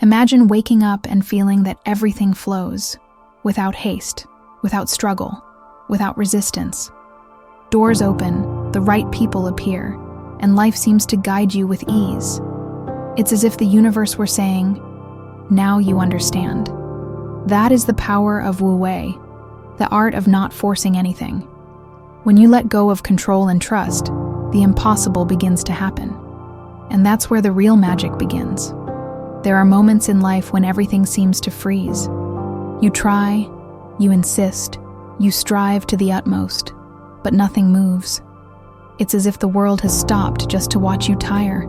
Imagine waking up and feeling that everything flows, without haste, without struggle, without resistance. Doors open, the right people appear, and life seems to guide you with ease. It's as if the universe were saying, "Now you understand." That is the power of Wu Wei, the art of not forcing anything. When you let go of control and trust, the impossible begins to happen. And that's where the real magic begins. There are moments in life when everything seems to freeze. You try, you insist, you strive to the utmost, but nothing moves. It's as if the world has stopped just to watch you tire.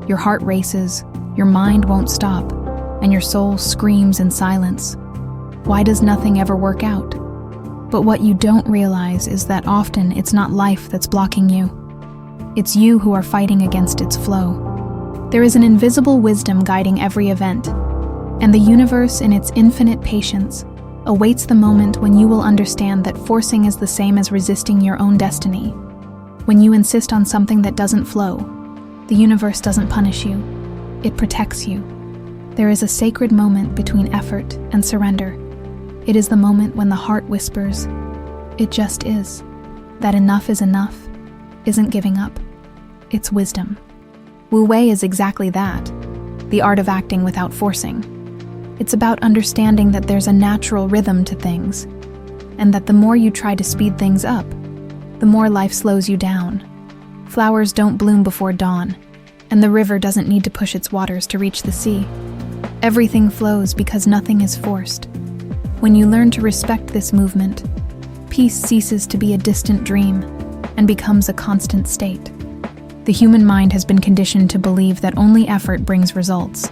Your heart races, your mind won't stop, and your soul screams in silence. Why does nothing ever work out? But what you don't realize is that often it's not life that's blocking you. It's you who are fighting against its flow. There is an invisible wisdom guiding every event, and the universe, in its infinite patience, awaits the moment when you will understand that forcing is the same as resisting your own destiny. When you insist on something that doesn't flow, the universe doesn't punish you, it protects you. There is a sacred moment between effort and surrender. It is the moment when the heart whispers, "It just is." That enough is enough isn't giving up, it's wisdom. Wu Wei is exactly that, the art of acting without forcing. It's about understanding that there's a natural rhythm to things, and that the more you try to speed things up, the more life slows you down. Flowers don't bloom before dawn, and the river doesn't need to push its waters to reach the sea. Everything flows because nothing is forced. When you learn to respect this movement, peace ceases to be a distant dream and becomes a constant state. The human mind has been conditioned to believe that only effort brings results,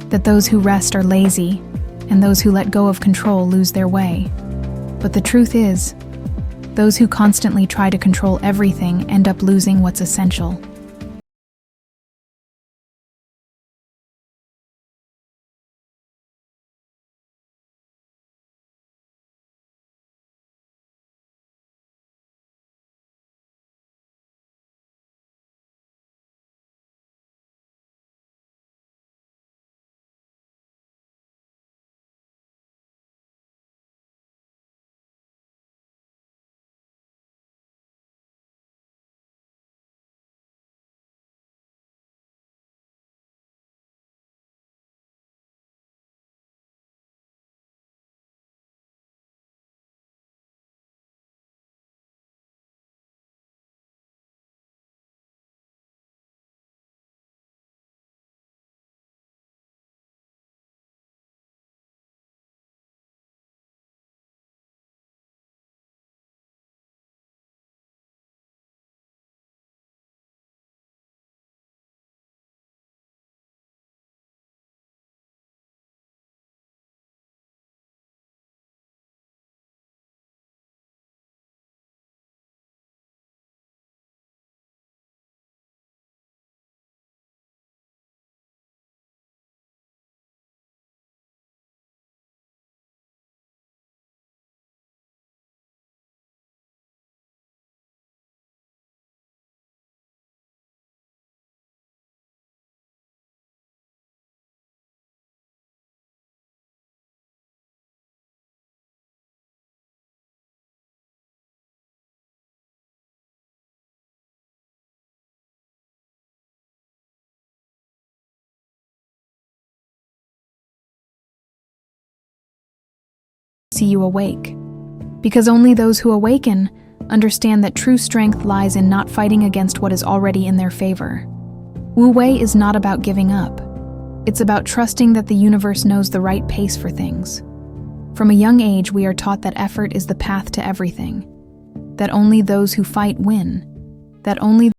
that those who rest are lazy, and those who let go of control lose their way. But the truth is, those who constantly try to control everything end up losing what's essential. See you awake. Because only those who awaken understand that true strength lies in not fighting against what is already in their favor. Wu Wei is not about giving up. It's about trusting that the universe knows the right pace for things. From a young age, we are taught that effort is the path to everything, that only those who fight win, that only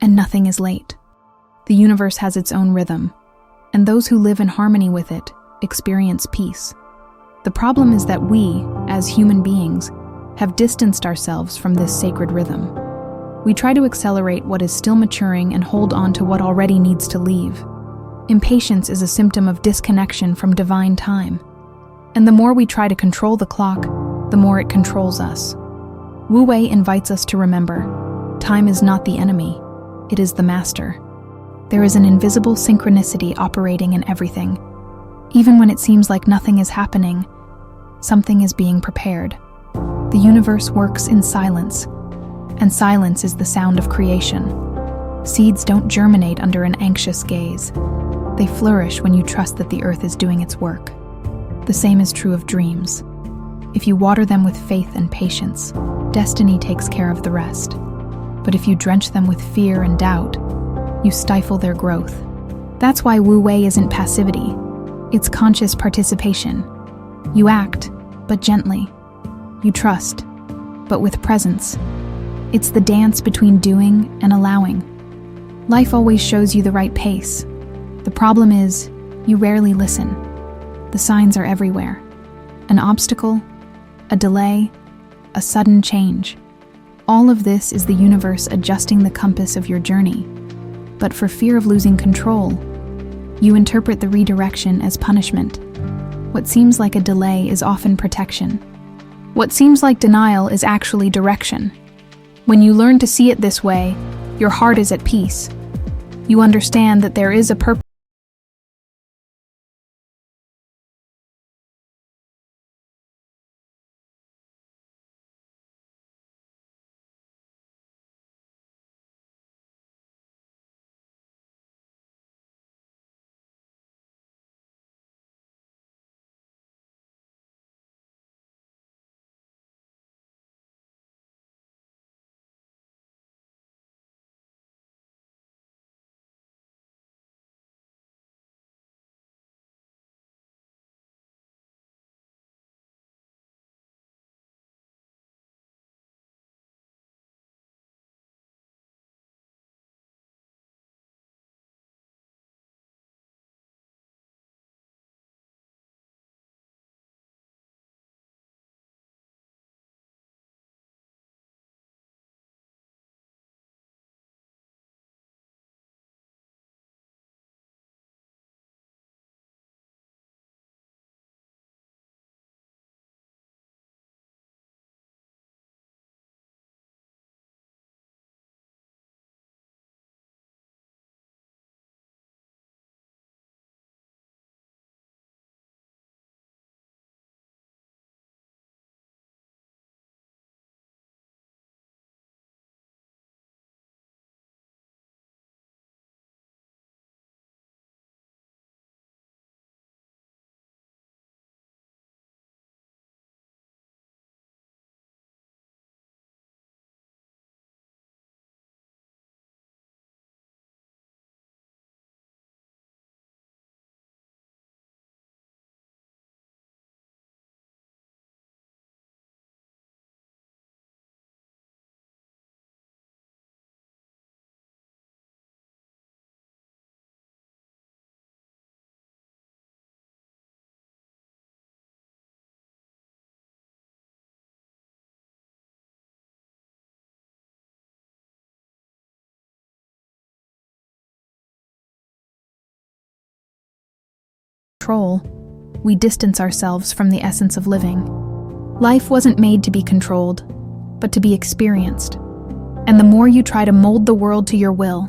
and nothing is late. The universe has its own rhythm, and those who live in harmony with it experience peace. The problem is that we, as human beings, have distanced ourselves from this sacred rhythm. We try to accelerate what is still maturing and hold on to what already needs to leave. Impatience is a symptom of disconnection from divine time. And the more we try to control the clock, the more it controls us. Wu Wei invites us to remember, time is not the enemy, it is the master. There is an invisible synchronicity operating in everything. Even when it seems like nothing is happening, something is being prepared. The universe works in silence, and silence is the sound of creation. Seeds don't germinate under an anxious gaze. They flourish when you trust that the earth is doing its work. The same is true of dreams. If you water them with faith and patience, destiny takes care of the rest. But if you drench them with fear and doubt, you stifle their growth. That's why Wu Wei isn't passivity. It's conscious participation. You act, but gently. You trust, but with presence. It's the dance between doing and allowing. Life always shows you the right pace. The problem is, you rarely listen. The signs are everywhere. An obstacle, a delay, a sudden change. All of this is the universe adjusting the compass of your journey. But for fear of losing control, you interpret the redirection as punishment. What seems like a delay is often protection. What seems like denial is actually direction. When you learn to see it this way, your heart is at peace. You understand that there is a purpose. Control, we distance ourselves from the essence of living. Life wasn't made to be controlled, but to be experienced. And the more you try to mold the world to your will,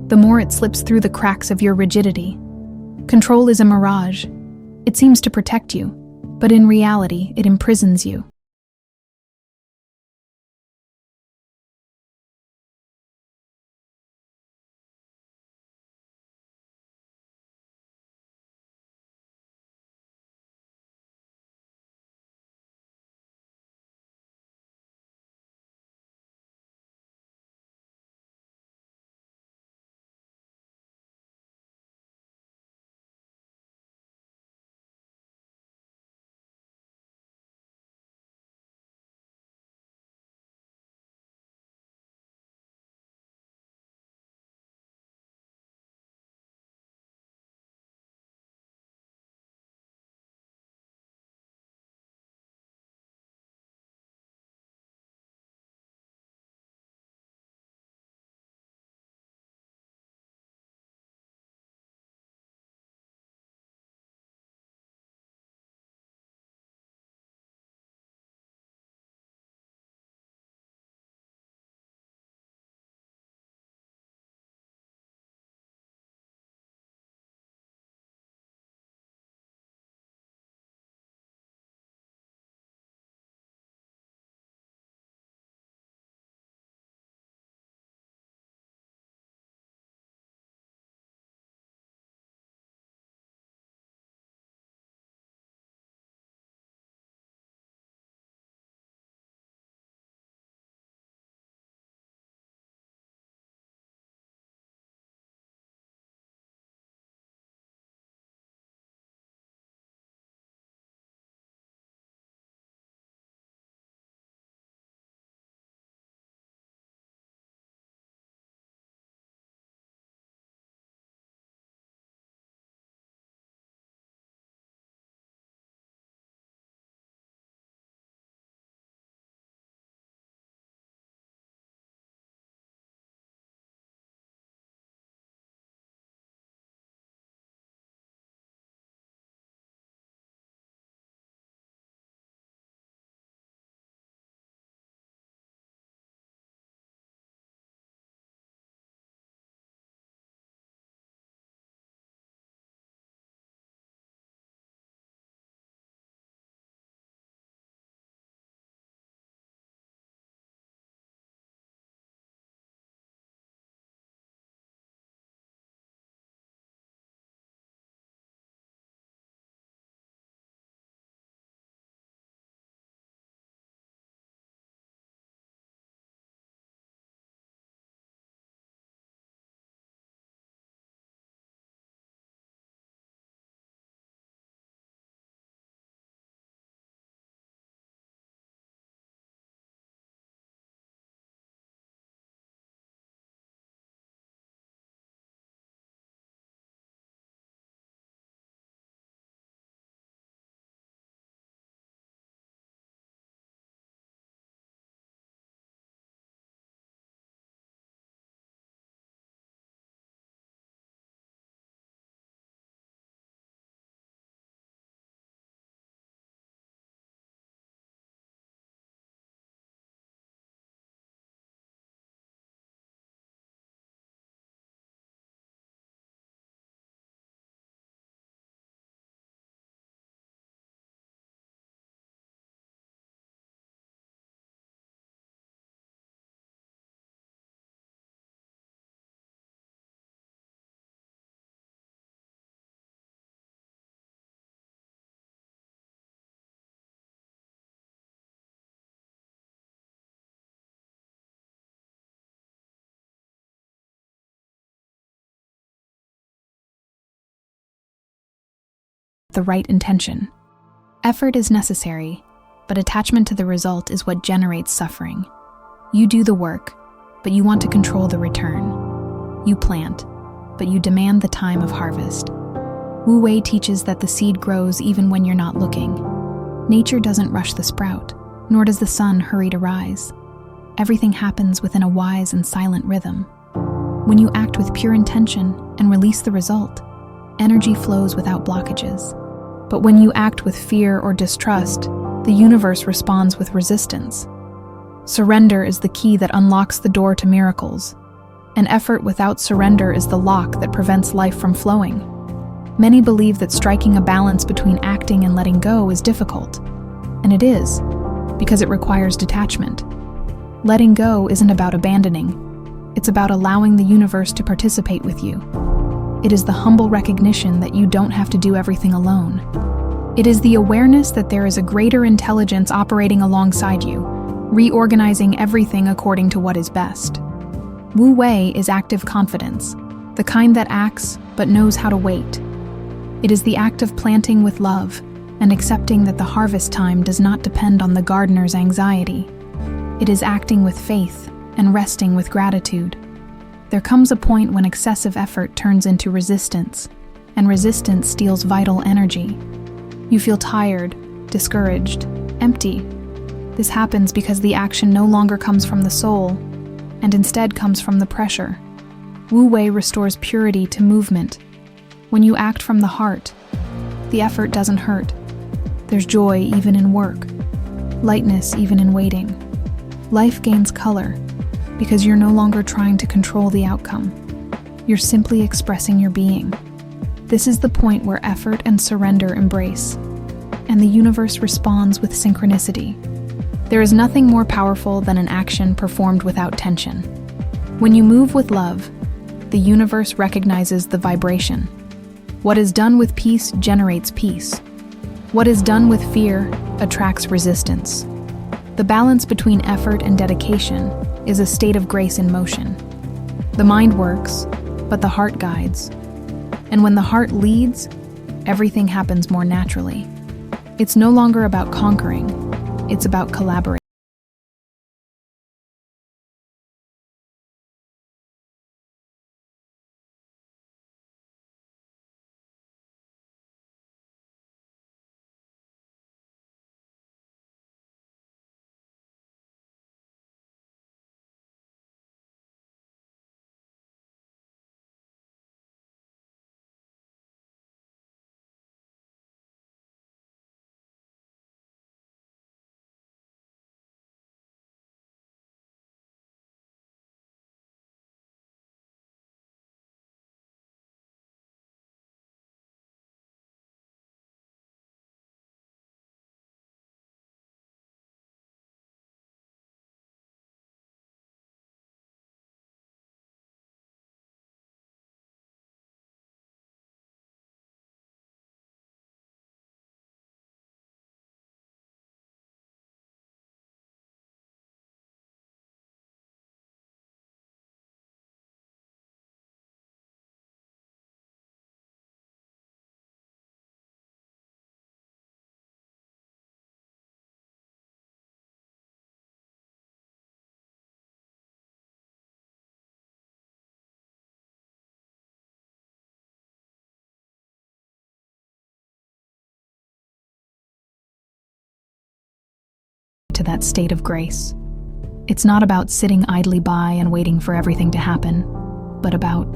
the more it slips through the cracks of your rigidity. Control is a mirage. It seems to protect you, but in reality, it imprisons you. the right intention. Effort is necessary, but attachment to the result is what generates suffering. You do the work, but you want to control the return. You plant, but you demand the time of harvest. Wu Wei teaches that the seed grows even when you're not looking. Nature doesn't rush the sprout, nor does the sun hurry to rise. Everything happens within a wise and silent rhythm. When you act with pure intention and release the result, energy flows without blockages. But when you act with fear or distrust, the universe responds with resistance. Surrender is the key that unlocks the door to miracles. An effort without surrender is the lock that prevents life from flowing. Many believe that striking a balance between acting and letting go is difficult. And it is, because it requires detachment. Letting go isn't about abandoning. It's about allowing the universe to participate with you. It is the humble recognition that you don't have to do everything alone. It is the awareness that there is a greater intelligence operating alongside you, reorganizing everything according to what is best. Wu Wei is active confidence, the kind that acts but knows how to wait. It is the act of planting with love and accepting that the harvest time does not depend on the gardener's anxiety. It is acting with faith and resting with gratitude. There comes a point when excessive effort turns into resistance, and resistance steals vital energy. You feel tired, discouraged, empty. This happens because the action no longer comes from the soul, and instead comes from the pressure. Wu Wei restores purity to movement. When you act from the heart, the effort doesn't hurt. There's joy even in work, lightness even in waiting. Life gains color because you're no longer trying to control the outcome. You're simply expressing your being. This is the point where effort and surrender embrace, and the universe responds with synchronicity. There is nothing more powerful than an action performed without tension. When you move with love, the universe recognizes the vibration. What is done with peace generates peace. What is done with fear attracts resistance. The balance between effort and dedication is a state of grace in motion. The mind works, but the heart guides. And when the heart leads, everything happens more naturally. It's no longer about conquering, it's about collaborating. To that state of grace. It's not about sitting idly by and waiting for everything to happen, but about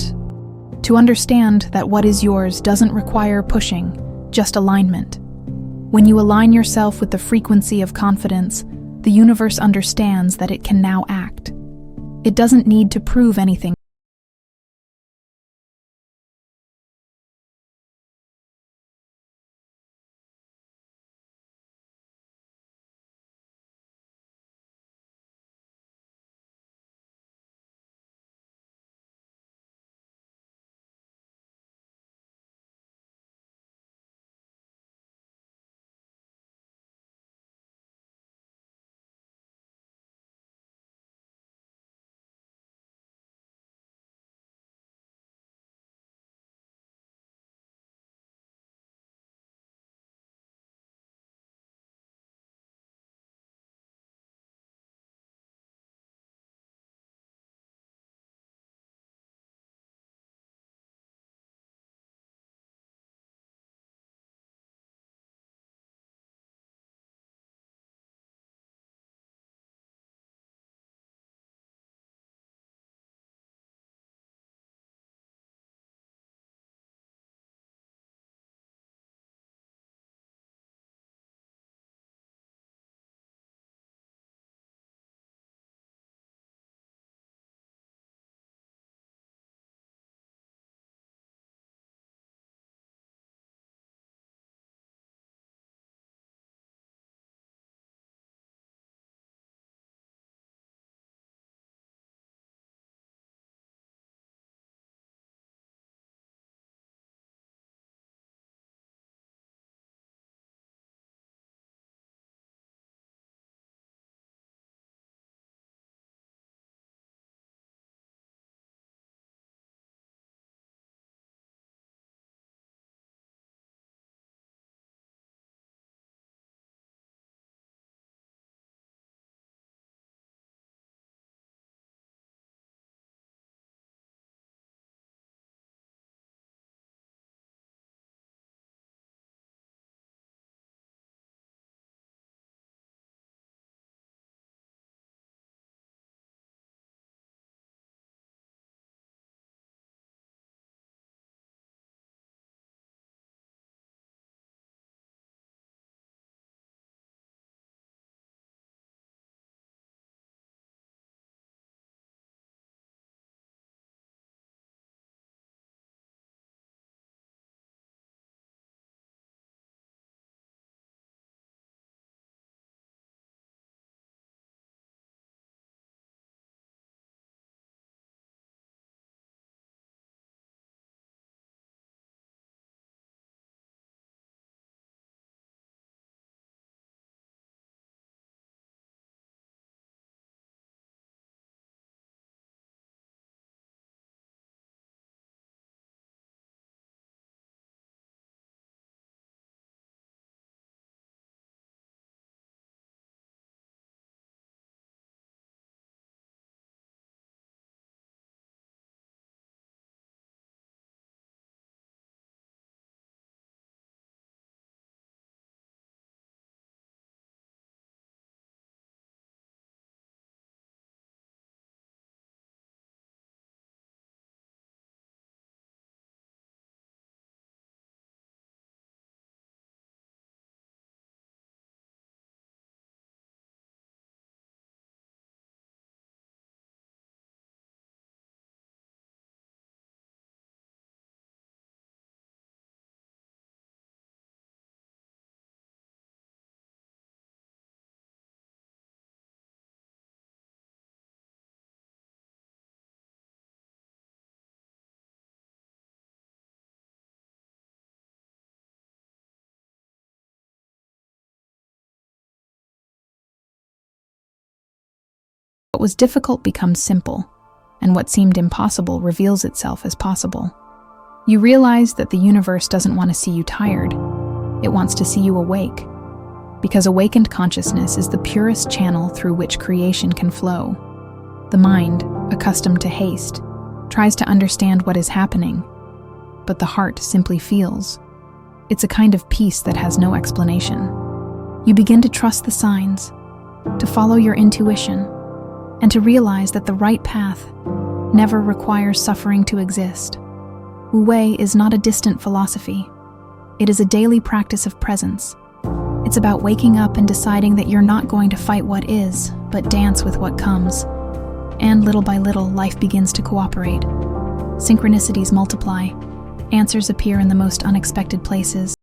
to understand that what is yours doesn't require pushing, just alignment. When you align yourself with the frequency of confidence, the universe understands that it can now act. It doesn't need to prove anything. What was difficult becomes simple, and what seemed impossible reveals itself as possible. You realize that the universe doesn't want to see you tired. It wants to see you awake, because awakened consciousness is the purest channel through which creation can flow. The mind, accustomed to haste, tries to understand what is happening, but the heart simply feels. It's a kind of peace that has no explanation. You begin to trust the signs, to follow your intuition, and to realize that the right path never requires suffering to exist. Wu Wei is not a distant philosophy. It is a daily practice of presence. It's about waking up and deciding that you're not going to fight what is, but dance with what comes. And little by little, life begins to cooperate. Synchronicities multiply. Answers appear in the most unexpected places.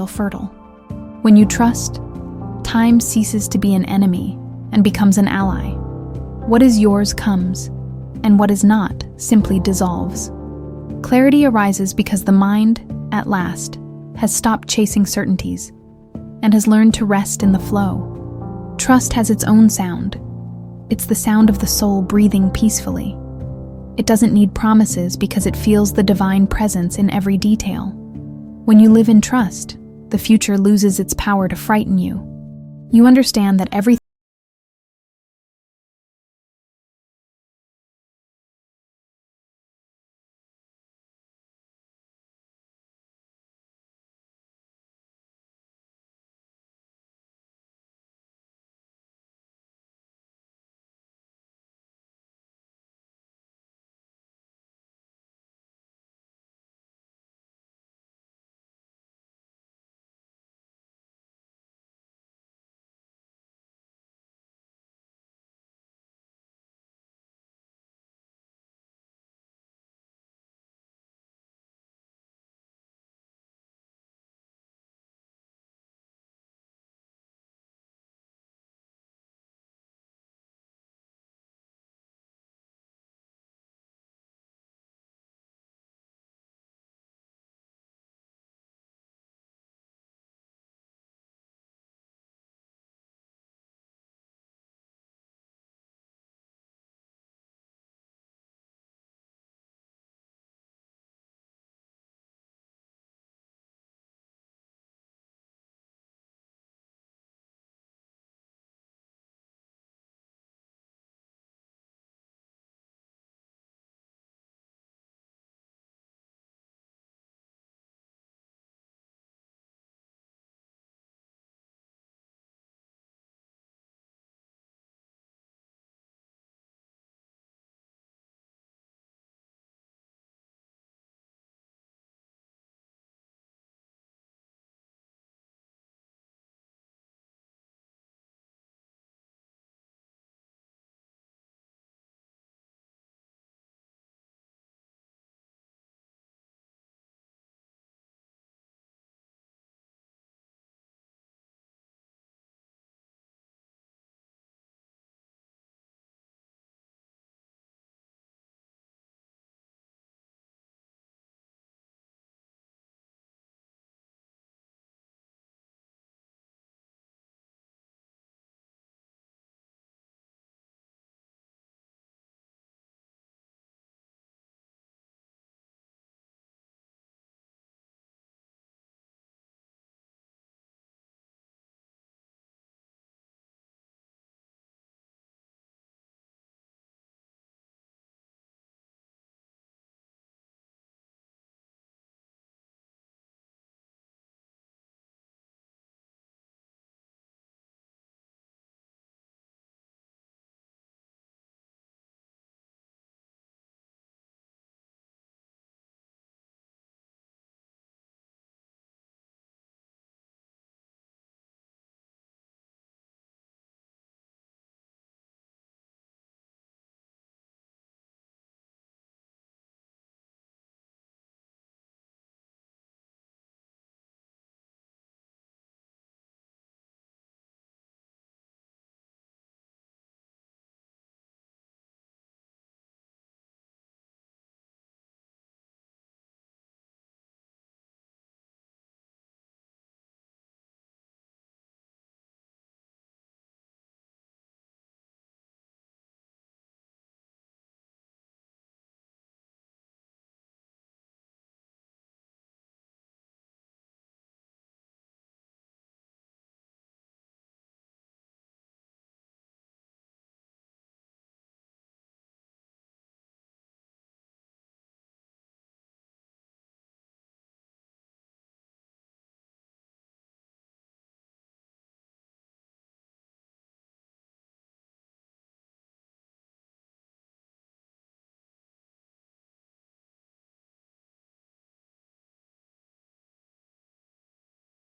Fertile. When you trust, time ceases to be an enemy and becomes an ally. What is yours comes, and what is not simply dissolves. Clarity arises because the mind, at last, has stopped chasing certainties and has learned to rest in the flow. Trust has its own sound. It's the sound of the soul breathing peacefully. It doesn't need promises because it feels the divine presence in every detail. When you live in trust, the future loses its power to frighten you. You understand that everything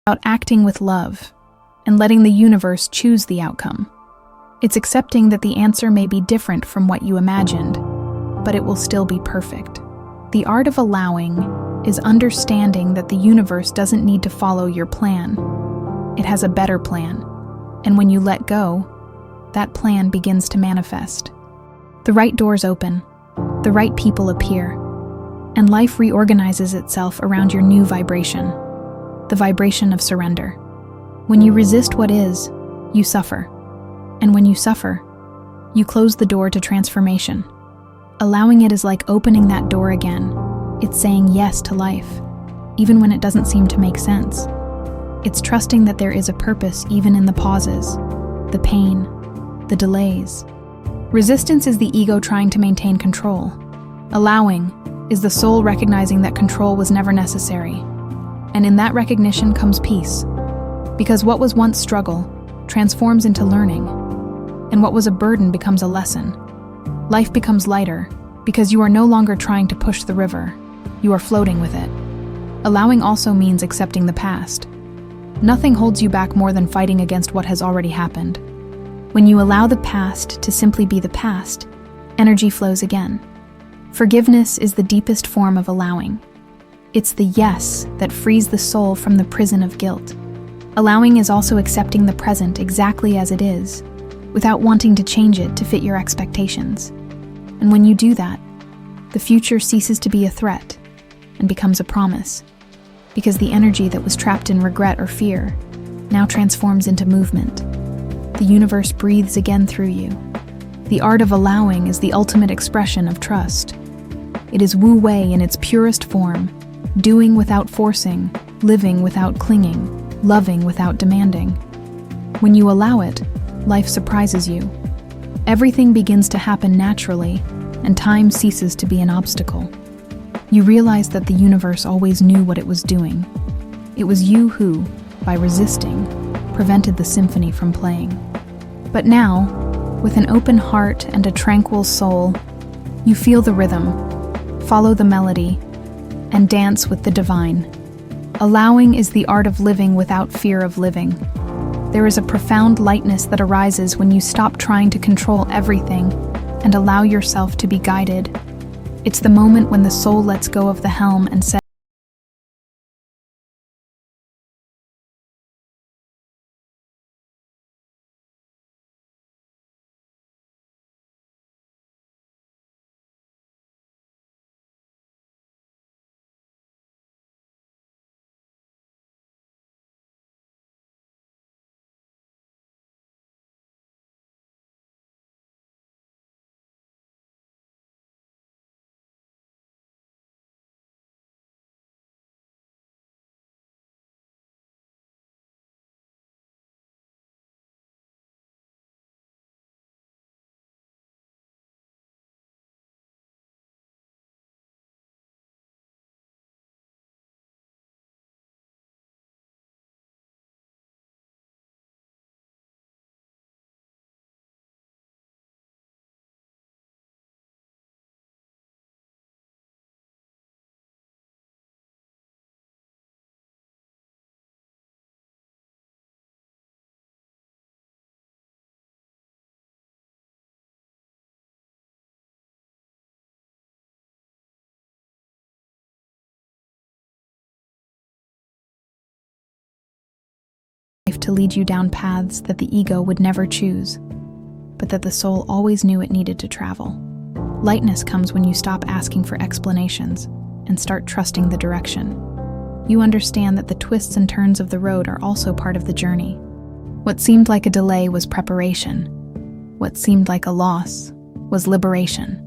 about acting with love and letting the universe choose the outcome. It's accepting that the answer may be different from what you imagined, but it will still be perfect. The art of allowing is understanding that the universe doesn't need to follow your plan. It has a better plan, and when you let go, that plan begins to manifest. The right doors open, the right people appear, and life reorganizes itself around your new vibration, the vibration of surrender. When you resist what is, you suffer. And when you suffer, you close the door to transformation. Allowing it is like opening that door again. It's saying yes to life, even when it doesn't seem to make sense. It's trusting that there is a purpose even in the pauses, the pain, the delays. Resistance is the ego trying to maintain control. Allowing is the soul recognizing that control was never necessary. And in that recognition comes peace. Because what was once struggle transforms into learning, and what was a burden becomes a lesson. Life becomes lighter because you are no longer trying to push the river, you are floating with it. Allowing also means accepting the past. Nothing holds you back more than fighting against what has already happened. When you allow the past to simply be the past, energy flows again. Forgiveness is the deepest form of allowing. It's the yes that frees the soul from the prison of guilt. Allowing is also accepting the present exactly as it is, without wanting to change it to fit your expectations. And when you do that, the future ceases to be a threat and becomes a promise, because the energy that was trapped in regret or fear now transforms into movement. The universe breathes again through you. The art of allowing is the ultimate expression of trust. It is Wu Wei in its purest form, doing without forcing, living without clinging, loving without demanding. When you allow it, life surprises you. Everything begins to happen naturally, and time ceases to be an obstacle. You realize that the universe always knew what it was doing. It was you who, by resisting, prevented the symphony from playing. But now, with an open heart and a tranquil soul, you feel the rhythm, follow the melody, and dance with the divine. Allowing is the art of living without fear of living. There is a profound lightness that arises when you stop trying to control everything and allow yourself to be guided. It's the moment when the soul lets go of the helm and says, to lead you down paths that the ego would never choose, but that the soul always knew it needed to travel. Lightness comes when you stop asking for explanations and start trusting the direction. You understand that the twists and turns of the road are also part of the journey. What seemed like a delay was preparation. What seemed like a loss was liberation.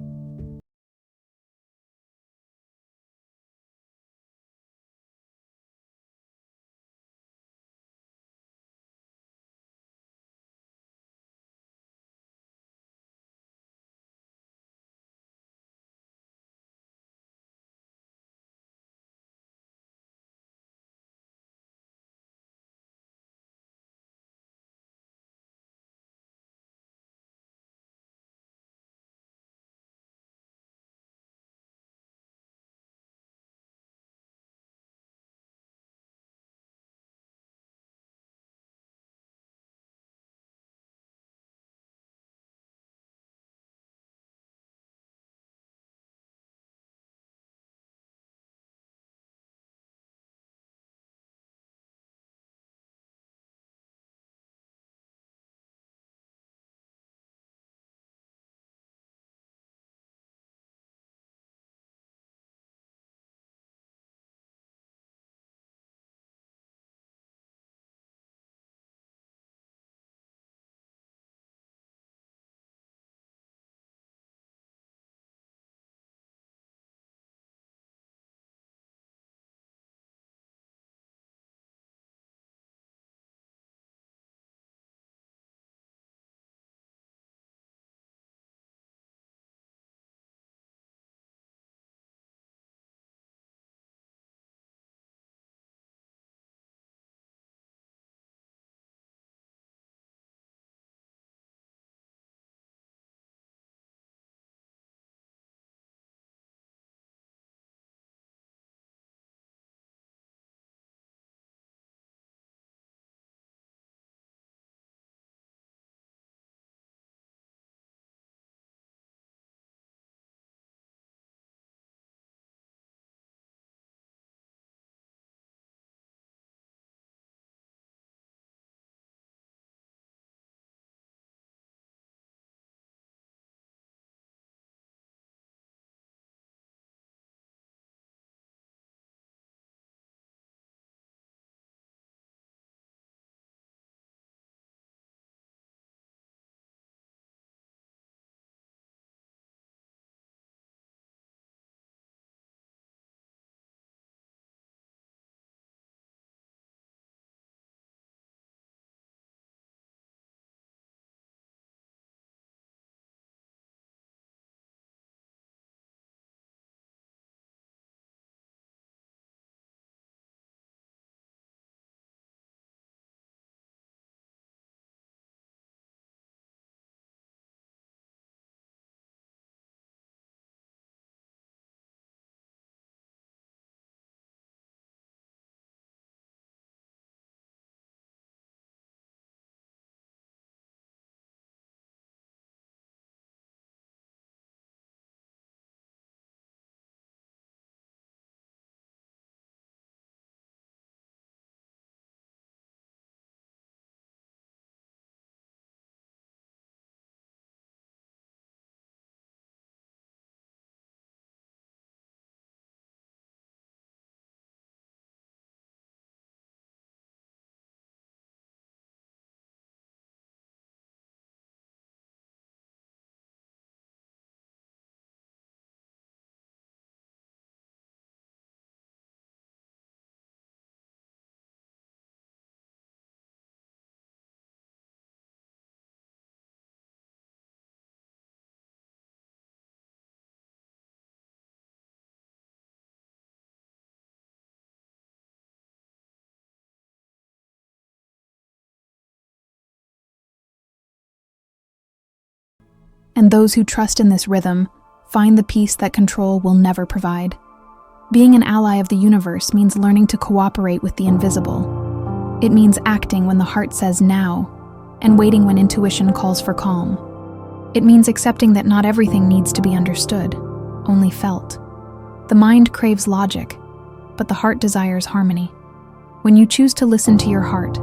and those who trust in this rhythm find the peace that control will never provide. Being an ally of the universe means learning to cooperate with the invisible. It means acting when the heart says now, and waiting when intuition calls for calm. It means accepting that not everything needs to be understood, only felt. The mind craves logic, but the heart desires harmony. When you choose to listen to your heart,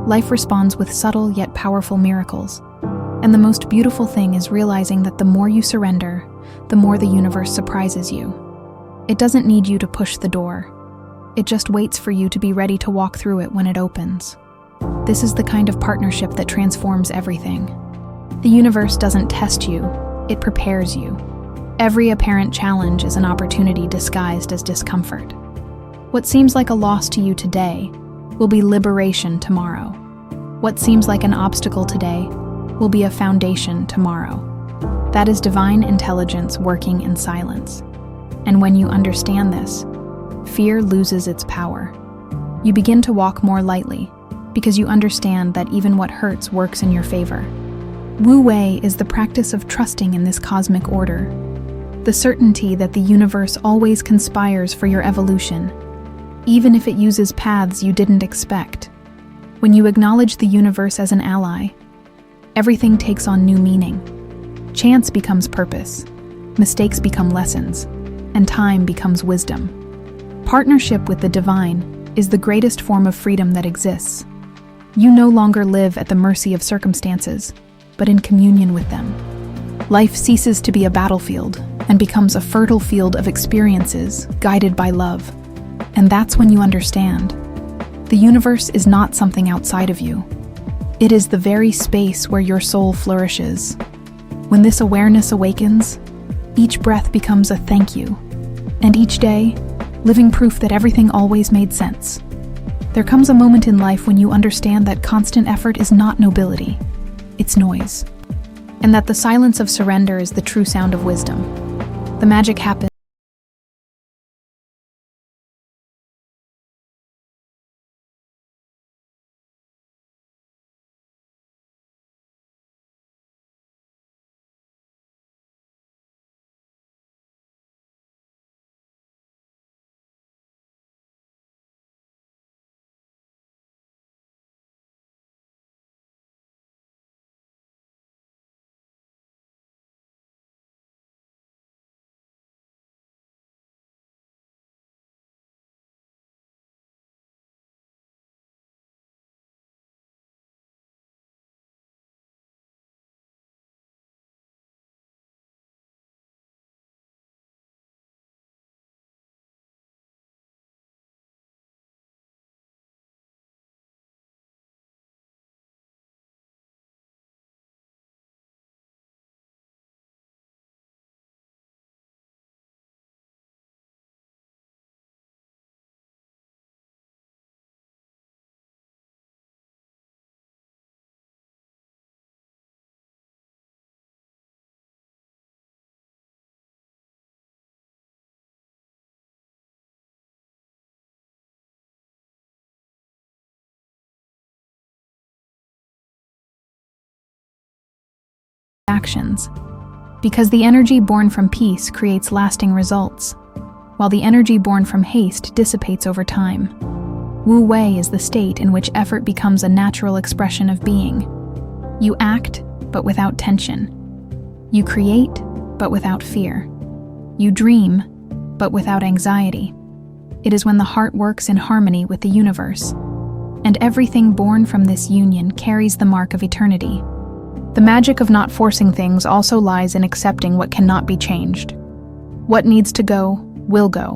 life responds with subtle yet powerful miracles. And the most beautiful thing is realizing that the more you surrender, the more the universe surprises you. It doesn't need you to push the door. It just waits for you to be ready to walk through it when it opens. This is the kind of partnership that transforms everything. The universe doesn't test you, it prepares you. Every apparent challenge is an opportunity disguised as discomfort. What seems like a loss to you today will be liberation tomorrow. What seems like an obstacle today will be a foundation tomorrow. That is divine intelligence working in silence. And when you understand this, fear loses its power. You begin to walk more lightly because you understand that even what hurts works in your favor. Wu Wei is the practice of trusting in this cosmic order, the certainty that the universe always conspires for your evolution, even if it uses paths you didn't expect. When you acknowledge the universe as an ally, everything takes on new meaning. Chance becomes purpose, mistakes become lessons, and time becomes wisdom. Partnership with the divine is the greatest form of freedom that exists. You no longer live at the mercy of circumstances, but in communion with them. Life ceases to be a battlefield and becomes a fertile field of experiences guided by love. And that's when you understand. The universe is not something outside of you. It is the very space where your soul flourishes. When this awareness awakens, each breath becomes a thank you, and each day, living proof that everything always made sense. There comes a moment in life when you understand that constant effort is not nobility, it's noise, and that the silence of surrender is the true sound of wisdom. The magic happens actions, because the energy born from peace creates lasting results, while the energy born from haste dissipates over time. Wu Wei is the state in which effort becomes a natural expression of being. You act, but without tension. You create, but without fear. You dream, but without anxiety. It is when the heart works in harmony with the universe, and everything born from this union carries the mark of eternity. The magic of not forcing things also lies in accepting what cannot be changed. What needs to go, will go.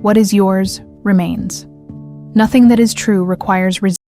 What is yours, remains. Nothing that is true requires resistance.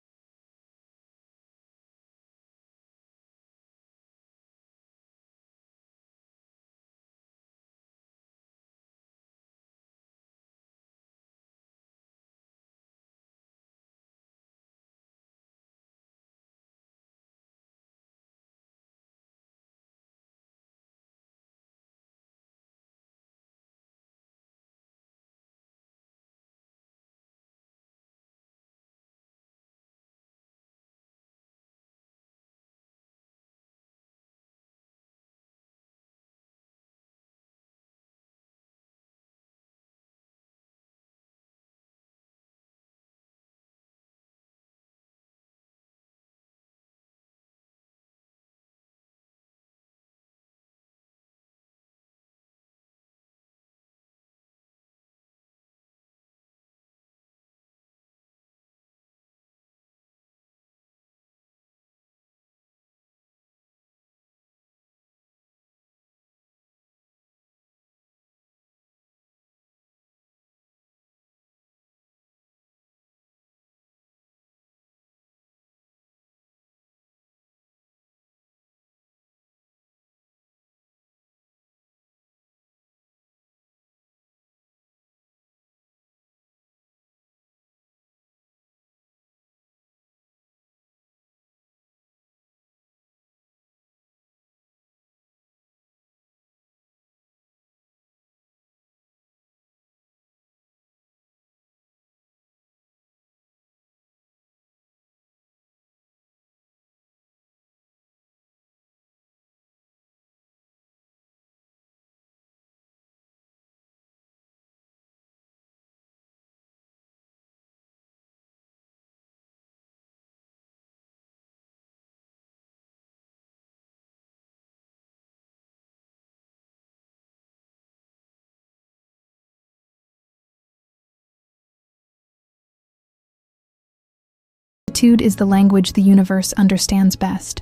Gratitude is the language the universe understands best.